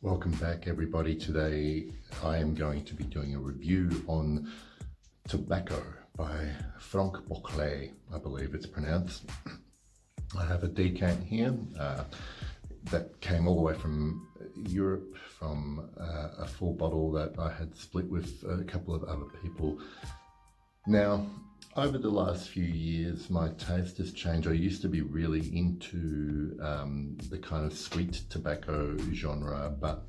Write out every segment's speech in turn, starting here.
Welcome back, everybody. Today I am going to be doing a review on tobacco by Franck Boclet, I believe it's pronounced. I have a decant here that came all the way from Europe, from a full bottle that I had split with a couple of other people. Now, over the last few years, my taste has changed. I used to be really into the kind of sweet tobacco genre, but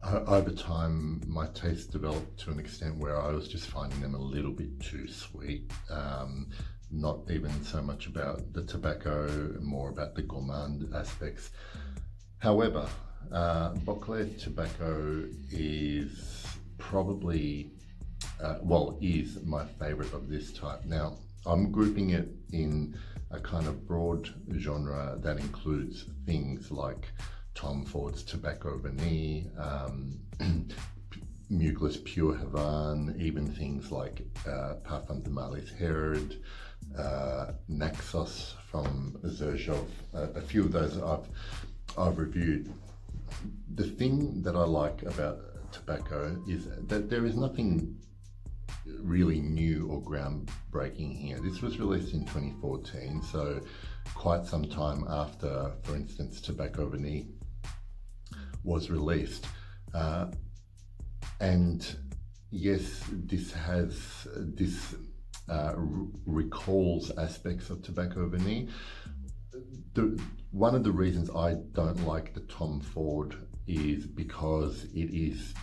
over time, my taste developed to an extent where I was just finding them a little bit too sweet. Not even so much about the tobacco, more about the gourmand aspects. However, Boclet tobacco is probably is my favorite of this type. Now, I'm grouping it in a kind of broad genre that includes things like Tom Ford's Tobacco Vanille, Mugler's Pure Havane, even things like Parfum de Marly's Herod, Naxos from Zerjov. A few of those I've reviewed. The thing that I like about tobacco is that there is nothing really new or groundbreaking here. This was released in 2014, so quite some time after, for instance, Tobacco Vanille was released. And yes, this recalls aspects of Tobacco Vanille. One of the reasons I don't like the Tom Ford is because it is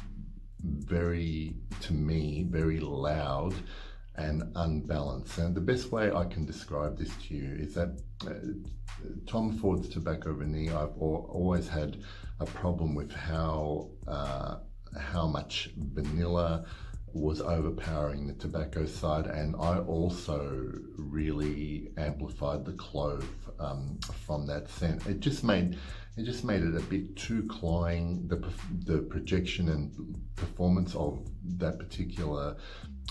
to me, very loud and unbalanced. And the best way I can describe this to you is that Tom Ford's Tobacco Vanille, I've always had a problem with how much vanilla was overpowering the tobacco side, and I also really amplified the clove from that scent. It just made it a bit too cloying. The projection and performance of that particular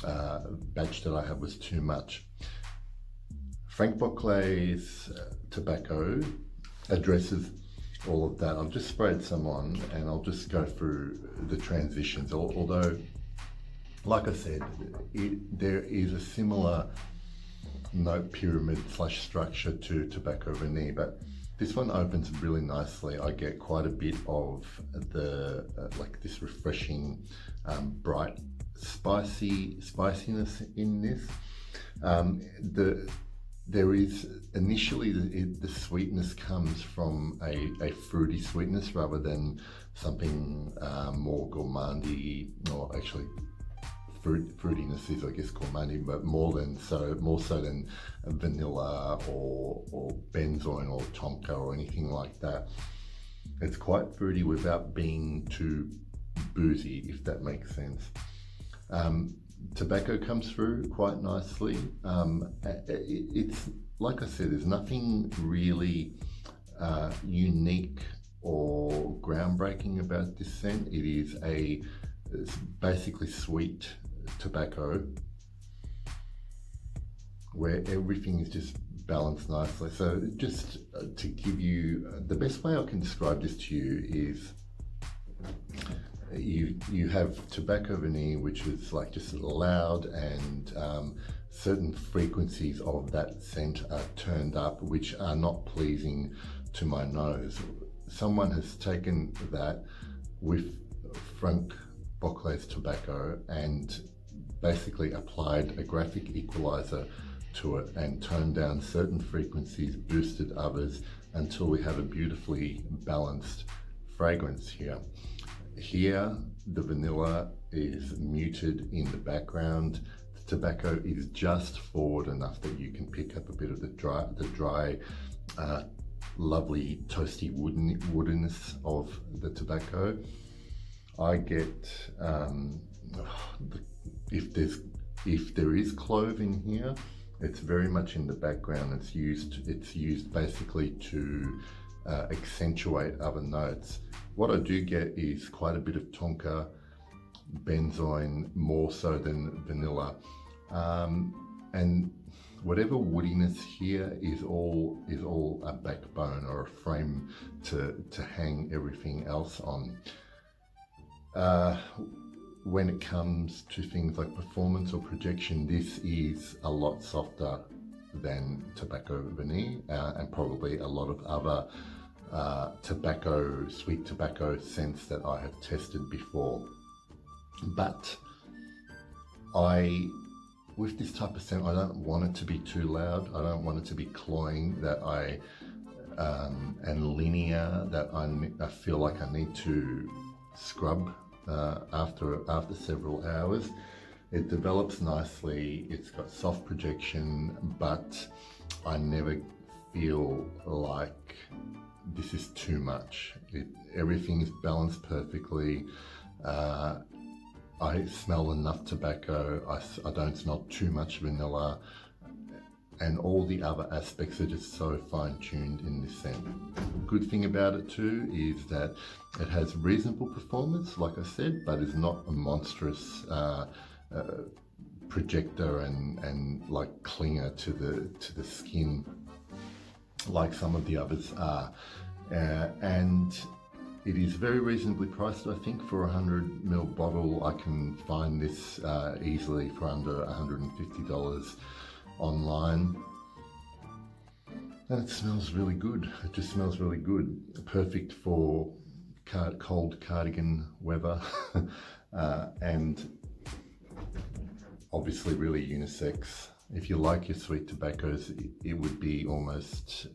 batch that I had was too much. Franck Boclet's tobacco addresses all of that. I've just sprayed some on and I'll just go through the transitions, although like I said, there is a similar note pyramid / structure to Tobacco Vanille, but this one opens really nicely. I get quite a bit of the like this refreshing, bright, spiciness in this. There is initially the sweetness comes from a fruity sweetness rather than something more gourmandy, or actually fruitiness is, I guess, gourmandy, but more so than vanilla or benzoin or tonka or anything like that. It's quite fruity without being too boozy, if that makes sense. Tobacco comes through quite nicely. It's like I said, there's nothing really unique or groundbreaking about this scent. It's basically sweet tobacco where everything is just balanced nicely. So just to give you the best way I can describe this to you is you have Tobacco Vanille, which is like just loud, and certain frequencies of that scent are turned up, which are not pleasing to my nose. Someone has taken that with Franck Boclet's tobacco and basically applied a graphic equalizer to it and toned down certain frequencies, boosted others, until we have a beautifully balanced fragrance here. Here, the vanilla is muted in the background. The tobacco is just forward enough that you can pick up a bit of the dry, lovely toasty woodenness of the tobacco. I get if there is clove in here, it's very much in the background. It's used basically to accentuate other notes. What I do get is quite a bit of tonka, benzoin, more so than vanilla, and whatever woodiness here is all a backbone or a frame to hang everything else on. When it comes to things like performance or projection, this is a lot softer than tobacco vanille and probably a lot of other sweet tobacco scents that I have tested before. But with this type of scent, I don't want it to be too loud. I don't want it to be cloying and linear that I feel like I need to scrub after several hours. It develops nicely, it's got soft projection, but I never feel like this is too much. Everything is balanced perfectly. I smell enough tobacco, I don't smell too much vanilla, and all the other aspects are just so fine-tuned in this scent. The good thing about it too is that it has reasonable performance, like I said, but is not a monstrous projector and like clinger to the skin like some of the others are. And it is very reasonably priced. I think for a 100ml bottle I can find this easily for under $150 online, and it smells really good. It just smells really good. Perfect for cold cardigan weather and obviously really unisex. If you like your sweet tobaccos, it would be almost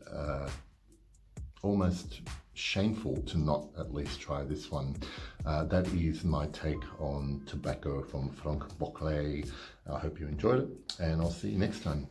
shameful to not at least try this one. That is my take on tobacco from Franck Boclet. I hope you enjoyed it, and I'll see you next time.